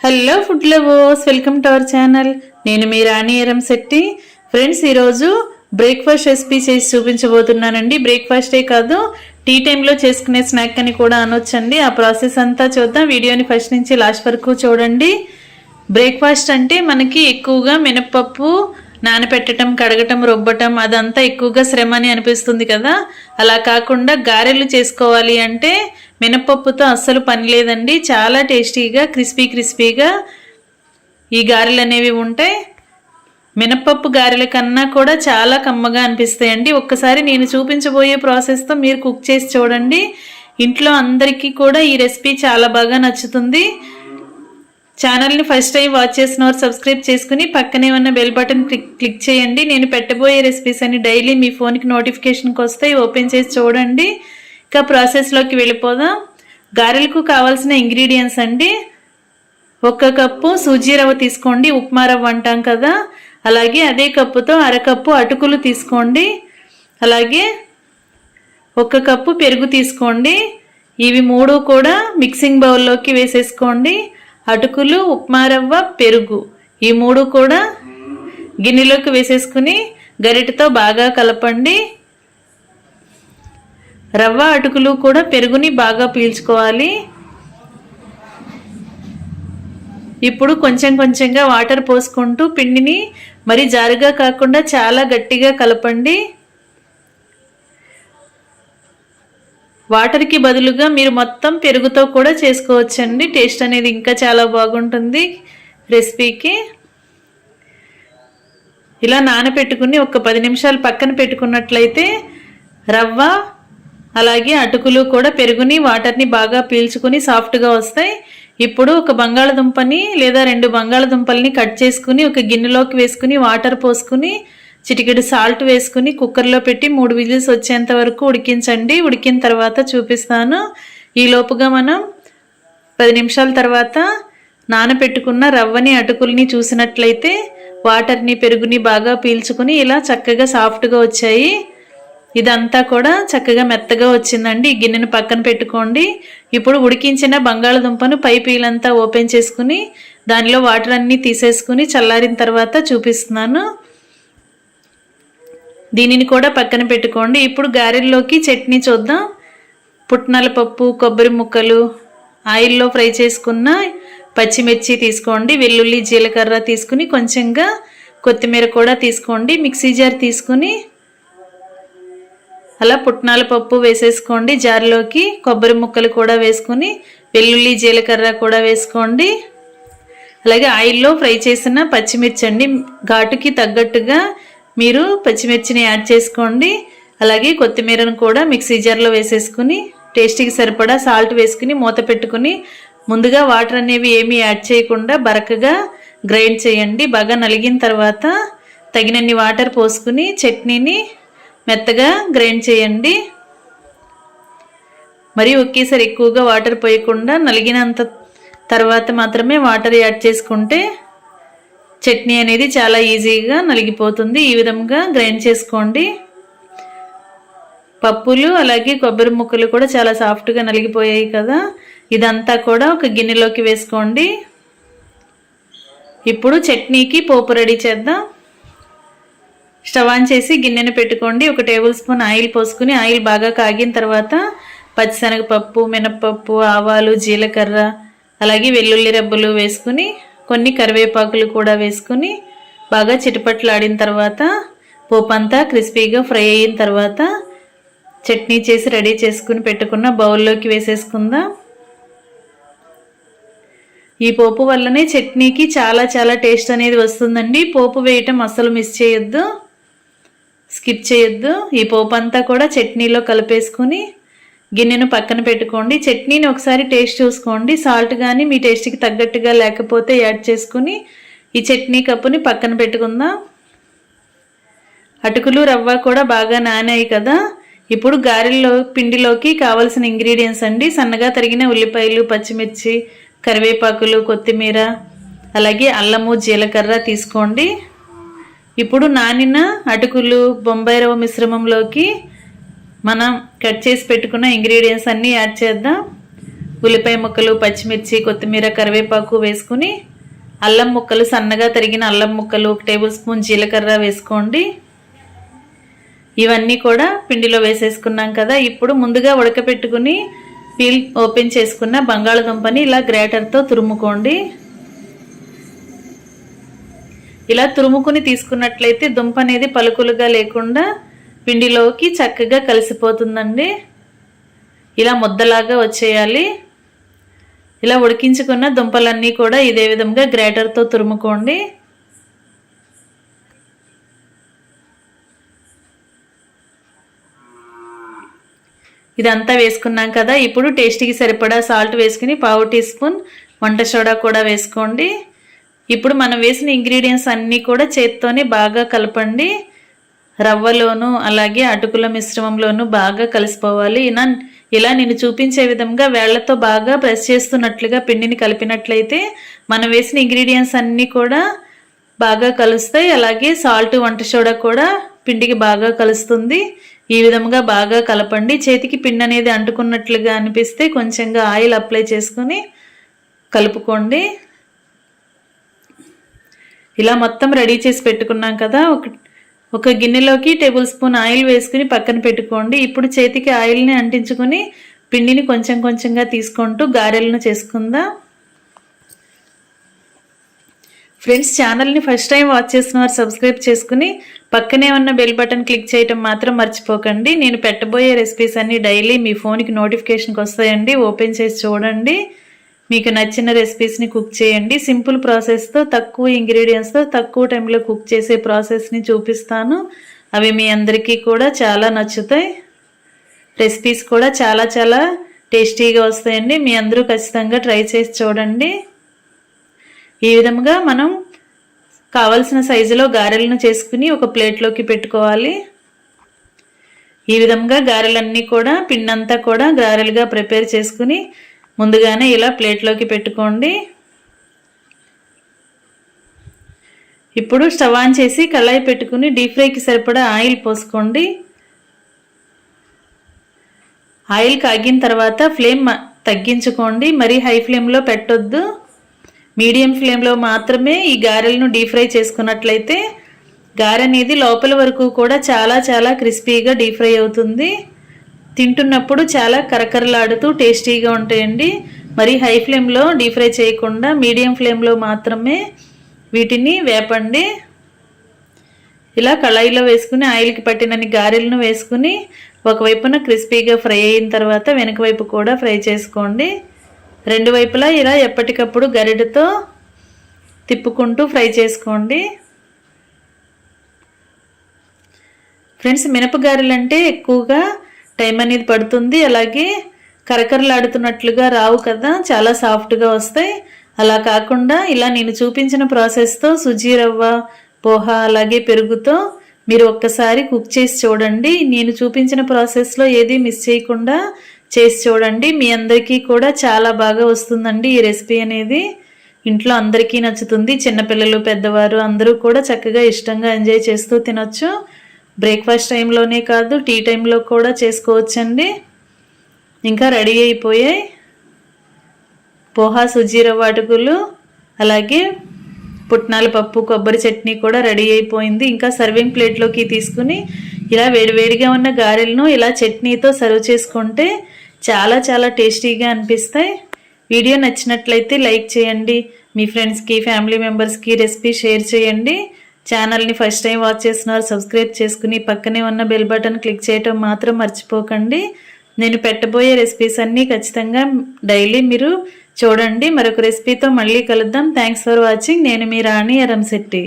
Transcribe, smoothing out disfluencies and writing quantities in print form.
Hello food lovers, welcome to our channel. నేను మీ రాణి Eramsetti. Friends, ఈరోజు breakfast recipe చేసి చూపించబోతున్నానండి. బ్రేక్ఫాస్టే కాదు, టీ టైంలో చేసుకునే స్నాక్ అని కూడా అనొచ్చండి. ఆ ప్రాసెస్ అంతా చూద్దాం. వీడియోని ఫస్ట్ నుంచి లాస్ట్ వరకు చూడండి. బ్రేక్ఫాస్ట్ అంటే మనకి ఎక్కువగా మినప్పప్పు నానపెట్టడం, కడగటం, రుబ్బటం అదంతా ఎక్కువగా శ్రమ అని అనిపిస్తుంది కదా. అలా కాకుండా గారెలు చేసుకోవాలి అంటే మినప్పప్పుతో అస్సలు పని లేదండి. చాలా టేస్టీగా క్రిస్పీగా ఈ గారెలు అనేవి ఉంటాయి. మినప్పప్పు గారెల కన్నా కూడా చాలా కమ్మగా అనిపిస్తాయండి. ఒక్కసారి నేను చూపించబోయే ప్రాసెస్తో మీరు కుక్ చేసి చూడండి. ఇంట్లో అందరికీ కూడా ఈ రెసిపీ చాలా బాగా నచ్చుతుంది. ఛానల్ని ఫస్ట్ టైం వాచ్ చేసిన వారు సబ్స్క్రైబ్ చేసుకుని పక్కనే ఉన్న బెల్ బటన్ క్లిక్ చేయండి. నేను పెట్టబోయే రెసిపీస్ అని డైలీ మీ ఫోన్కి నోటిఫికేషన్కి వస్తాయి. ఓపెన్ చేసి చూడండి. ఇక ప్రాసెస్లోకి వెళ్ళిపోదాం. గారెలకు కావాల్సిన ఇంగ్రీడియంట్స్ అండి: 1 కప్పు సూజీ రవ్వ తీసుకోండి, ఉప్మా రవ్వ అంటాం కదా. అలాగే అదే కప్పుతో 1/2 కప్పు అటుకులు తీసుకోండి. అలాగే 1 కప్పు పెరుగు తీసుకోండి. ఇవి 3 కూడా మిక్సింగ్ బౌల్లోకి వేసేసుకోండి. అటుకులు, ఉప్మా రవ్వ, పెరుగు ఈ 3 కూడా గిన్నెలోకి వేసేసుకుని గరిటెతో బాగా కలపండి. రవ్వ, అటుకులు కూడా పెరుగుని బాగా పీల్చుకోవాలి. ఇప్పుడు కొంచెంగా వాటర్ పోసుకుంటూ పిండిని మరి జారుగా కాకుండా చాలా గట్టిగా కలపండి. వాటర్కి బదులుగా మీరు మొత్తం పెరుగుతో కూడా చేసుకోవచ్చండి. టేస్ట్ అనేది ఇంకా చాలా బాగుంటుంది రెసిపీకి. ఇలా నానబెట్టుకుని ఒక 10 నిమిషాలు పక్కన పెట్టుకున్నట్లయితే రవ్వ అలాగే అటుకులు కూడా పెరుగుని వాటర్ని బాగా పీల్చుకుని సాఫ్ట్గా వస్తాయి. ఇప్పుడు ఒక బంగాళదుంపని లేదా 2 బంగాళదుంపల్ని కట్ చేసుకుని ఒక గిన్నెలోకి వేసుకుని వాటర్ పోసుకుని చిటికెడు సాల్ట్ వేసుకుని కుక్కర్లో పెట్టి 3 విజిల్స్ వచ్చేంత వరకు ఉడికించండి. ఉడికిన తర్వాత చూపిస్తాను. ఈ లోపుగా మనం 10 నిమిషాల తర్వాత నానబెట్టుకున్న రవ్వని, అటుకుల్ని చూసినట్లయితే వాటర్ని, పెరుగుని బాగా పీల్చుకుని ఇలా చక్కగా సాఫ్ట్గా వచ్చాయి. ఇదంతా కూడా చక్కగా మెత్తగా వచ్చిందండి. ఈ గిన్నెను పక్కన పెట్టుకోండి. ఇప్పుడు ఉడికించిన బంగాళదుంపను పై పీలంతా ఓపెన్ చేసుకుని దానిలో వాటర్ అన్నీ తీసేసుకుని చల్లారిన తర్వాత చూపిస్తున్నాను. దీనిని కూడా పక్కన పెట్టుకోండి. ఇప్పుడు గారెల్లోకి చట్నీ చూద్దాం. పుట్నాల పప్పు, కొబ్బరి ముక్కలు, ఆయిల్లో ఫ్రై చేసుకున్న పచ్చిమిర్చి తీసుకోండి. వెల్లుల్లి, జీలకర్ర తీసుకుని కొంచెంగా కొత్తిమీర కూడా తీసుకోండి. మిక్సీ జార్ తీసుకుని అలా పుట్నాల పప్పు వేసేసుకోండి జార్లోకి. కొబ్బరి ముక్కలు కూడా వేసుకుని వెల్లుల్లి, జీలకర్ర కూడా వేసుకోండి. అలాగే ఆయిల్లో ఫ్రై చేసిన పచ్చిమిర్చి అండి. ఘాటుకి తగ్గట్టుగా మీరు పచ్చిమిర్చిని యాడ్ చేసుకోండి. అలాగే కొత్తిమీరను కూడా మిక్సీ జార్లో వేసేసుకుని టేస్ట్కి సరిపడా సాల్ట్ వేసుకుని మూత పెట్టుకుని ముందుగా వాటర్ అనేవి ఏమీ యాడ్ చేయకుండా బరకగా గ్రైండ్ చేయండి. బాగా నలిగిన తర్వాత తగినన్ని వాటర్ పోసుకుని చట్నీని మెత్తగా గ్రైండ్ చేయండి. మరి ఒకేసారి ఎక్కువగా వాటర్ పోయకుండా నలిగినంత తర్వాత మాత్రమే వాటర్ యాడ్ చేసుకుంటే చట్నీ అనేది చాలా ఈజీగా నలిగిపోతుంది. ఈ విధంగా గ్రైండ్ చేసుకోండి. పప్పులు అలాగే కొబ్బరి ముక్కలు కూడా చాలా సాఫ్ట్గా నలిగిపోయాయి కదా. ఇదంతా కూడా ఒక గిన్నెలోకి వేసుకోండి. ఇప్పుడు చట్నీకి పోపు రెడీ చేద్దాం. స్టవ్ ఆన్ చేసి గిన్నెను పెట్టుకోండి. 1 టేబుల్ స్పూన్ ఆయిల్ పోసుకుని ఆయిల్ బాగా కాగిన తర్వాత పచ్చిశనగపప్పు, మినప్పప్పు, ఆవాలు, జీలకర్ర అలాగే వెల్లుల్లి రెబ్బలు వేసుకుని కొన్ని కరివేపాకులు కూడా వేసుకుని బాగా చిటపట్లాడిన తర్వాత పోపు అంతా క్రిస్పీగా ఫ్రై అయిన తర్వాత చట్నీ చేసి రెడీ చేసుకుని పెట్టుకున్న బౌల్లోకి వేసేసుకుందాం. ఈ పోపు వల్లనే చట్నీకి చాలా టేస్ట్ అనేది వస్తుందండి. పోపు వేయటం అస్సలు మిస్ చేయొద్దు, స్కిప్ చేయొద్దు. ఈ పోపు అంతా కూడా చట్నీలో కలిపేసుకుని గిన్నెను పక్కన పెట్టుకోండి. చట్నీని ఒకసారి టేస్ట్ చూసుకోండి. సాల్ట్ కానీ మీ టేస్ట్కి తగ్గట్టుగా లేకపోతే యాడ్ చేసుకుని ఈ చట్నీ కప్పుని పక్కన పెట్టుకుందాం. అటుకులు, రవ్వ కూడా బాగా నానాయి కదా. ఇప్పుడు గారెల్లో పిండిలోకి కావాల్సిన ఇంగ్రీడియంట్స్ అండి: సన్నగా తరిగిన ఉల్లిపాయలు, పచ్చిమిర్చి, కరివేపాకులు, కొత్తిమీర అలాగే అల్లము, జీలకర్ర తీసుకోండి. ఇప్పుడు నానిన అటుకులు, బొంబాయి రవ్వ మిశ్రమంలోకి మనం కట్ చేసి పెట్టుకున్న ఇంగ్రీడియంట్స్ అన్నీ యాడ్ చేద్దాం. ఉల్లిపాయ ముక్కలు, పచ్చిమిర్చి, కొత్తిమీర, కరివేపాకు వేసుకుని అల్లం ముక్కలు, సన్నగా తరిగిన అల్లం ముక్కలు, 1 టేబుల్ స్పూన్ జీలకర్ర వేసుకోండి. ఇవన్నీ కూడా పిండిలో వేసేసుకున్నాం కదా. ఇప్పుడు ముందుగా ఉడకపెట్టుకుని పీల్ ఓపెన్ చేసుకున్న బంగాళదుంపని ఇలా గ్రేటర్తో తురుముకోండి. ఇలా తురుముకుని తీసుకున్నట్లయితే దుంప అనేది పలుకులుగా లేకుండా పిండిలోకి చక్కగా కలిసిపోతుందండి. ఇలా ముద్దలాగా వచ్చేయాలి. ఇలా ఉడికించుకున్న దుంపలన్నీ కూడా ఇదే విధంగా గ్రేటర్తో తురుముకోండి. ఇదంతా వేసుకున్నాం కదా. ఇప్పుడు టేస్ట్కి సరిపడా సాల్ట్ వేసుకుని 1/2 టీ స్పూన్ వంట సోడా కూడా వేసుకోండి. ఇప్పుడు మనం వేసిన ఇంగ్రీడియంట్స్ అన్నీ కూడా చేత్తోనే బాగా కలపండి. రవ్వలోను అలాగే అటుకుల మిశ్రమంలోను బాగా కలిసిపోవాలి. ఇలా నేను చూపించే విధంగా వేళ్లతో బాగా ప్రెస్ చేస్తున్నట్లుగా పిండిని కలిపినట్లయితే మనం వేసిన ఇంగ్రీడియంట్స్ అన్నీ కూడా బాగా కలుస్తాయి. అలాగే సాల్ట్, వంట సోడా కూడా పిండికి బాగా కలుస్తుంది. ఈ విధంగా బాగా కలపండి. చేతికి పిండి అనేది అంటుకున్నట్లుగా అనిపిస్తే కొంచెంగా ఆయిల్ అప్లై చేసుకుని కలుపుకోండి. ఇలా మొత్తం రెడీ చేసి పెట్టుకున్నాం కదా. ఒక గిన్నెలోకి 1 టేబుల్ స్పూన్ ఆయిల్ వేసుకుని పక్కన పెట్టుకోండి. ఇప్పుడు చేతికి ఆయిల్ని అంటించుకుని పిండిని కొంచెం కొంచెంగా తీసుకుంటూ గారెలను చేసుకుందాం. ఫ్రెండ్స్, ఛానల్ని ఫస్ట్ టైం వాచ్ చేసిన వారు సబ్స్క్రైబ్ చేసుకుని పక్కనే ఉన్న బెల్ బటన్ క్లిక్ చేయటం మాత్రం మర్చిపోకండి. నేను పెట్టబోయే రెసిపీస్ అన్నీ డైలీ మీ ఫోన్కి నోటిఫికేషన్కి వస్తాయండి. ఓపెన్ చేసి చూడండి. మీకు నచ్చిన రెసిపీస్ని కుక్ చేయండి. సింపుల్ ప్రాసెస్తో, తక్కువ ఇంగ్రీడియంట్స్తో తక్కువ టైంలో కుక్ చేసే ప్రాసెస్ని చూపిస్తాను. అవి మీ అందరికీ కూడా చాలా నచ్చుతాయి. రెసిపీస్ కూడా చాలా చాలా టేస్టీగా వస్తాయండి. మీ అందరూ ఖచ్చితంగా ట్రై చేసి చూడండి. ఈ విధంగా మనం కావలసిన సైజులో గారెలను చేసుకుని ఒక ప్లేట్లోకి పెట్టుకోవాలి. ఈ విధంగా గారెలన్నీ కూడా పిండంతా కూడా గారెలుగా ప్రిపేర్ చేసుకుని ముందుగానే ఇలా ప్లేట్లోకి పెట్టుకోండి. ఇప్పుడు స్టవ్ ఆన్ చేసి కళాయి పెట్టుకుని డీప్ ఫ్రైకి సరిపడా ఆయిల్ పోసుకోండి. ఆయిల్ కాగిన తర్వాత ఫ్లేమ్ తగ్గించుకోండి. మరి హై ఫ్లేమ్లో పెట్టొద్దు. మీడియం ఫ్లేమ్లో మాత్రమే ఈ గారెలను డీప్ ఫ్రై చేసుకున్నట్లయితే గారె అనేది లోపల వరకు కూడా చాలా చాలా క్రిస్పీగా డీప్ ఫ్రై అవుతుంది. తింటున్నప్పుడు చాలా కరకరలాడుతూ టేస్టీగా ఉంటాయండి. మరి హై ఫ్లేమ్లో డీప్ ఫ్రై చేయకుండా మీడియం ఫ్లేమ్లో మాత్రమే వీటిని వేపండి. ఇలా కళాయిలో వేసుకుని ఆయిల్కి పట్టినన్ని గారెలను వేసుకుని ఒకవైపున క్రిస్పీగా ఫ్రై అయిన తర్వాత వెనక వైపు కూడా ఫ్రై చేసుకోండి. రెండు వైపులా ఇలా ఎప్పటికప్పుడు గరిటెతో తిప్పుకుంటూ ఫ్రై చేసుకోండి. ఫ్రెండ్స్, మినపగారెలు అంటే ఎక్కువగా టైం అనేది పడుతుంది. అలాగే కరకరలాడుతున్నట్లుగా రావు కదా, చాలా సాఫ్ట్గా వస్తాయి. అలా కాకుండా ఇలా నేను చూపించిన ప్రాసెస్తో సుజీ రవ్వ, పోహా అలాగే పెరుగుతో మీరు ఒక్కసారి కుక్ చేసి చూడండి. నేను చూపించిన ప్రాసెస్లో ఏది మిస్ చేయకుండా చేసి చూడండి. మీ అందరికీ కూడా చాలా బాగా వస్తుందండి. ఈ రెసిపీ అనేది ఇంట్లో అందరికీ నచ్చుతుంది. చిన్నపిల్లలు, పెద్దవారు అందరూ కూడా చక్కగా ఇష్టంగా ఎంజాయ్ చేస్తూ తినొచ్చు. బ్రేక్ఫాస్ట్ టైంలోనే కాదు, టీ టైంలో కూడా చేసుకోవచ్చండి. ఇంకా రెడీ అయిపోయాయి పోహా, సుజీ రవ్వ అటుకులు, అలాగే పుట్నాల పప్పు, కొబ్బరి చట్నీ కూడా రెడీ అయిపోయింది. ఇంకా సర్వింగ్ ప్లేట్లోకి తీసుకుని ఇలా వేడివేడిగా ఉన్న గారెలను ఇలా చట్నీతో సర్వ్ చేసుకుంటే చాలా చాలా టేస్టీగా అనిపిస్తాయి. వీడియో నచ్చినట్లయితే లైక్ చేయండి. మీ ఫ్రెండ్స్కి, ఫ్యామిలీ మెంబర్స్కి రెసిపీ షేర్ చేయండి. ఛానల్ని ఫస్ట్ టైం వాచ్ చేస్తున్నారు సబ్స్క్రైబ్ చేసుకుని పక్కనే ఉన్న బెల్ బటన్ క్లిక్ చేయటం మాత్రం మర్చిపోకండి. నేను పెట్టబోయే రెసిపీస్ అన్నీ ఖచ్చితంగా డైలీ మీరు చూడండి. మరొక రెసిపీతో మళ్ళీ కలుద్దాం. Thanks for watching. నేను మీ రాణి ఎరంశెట్టి.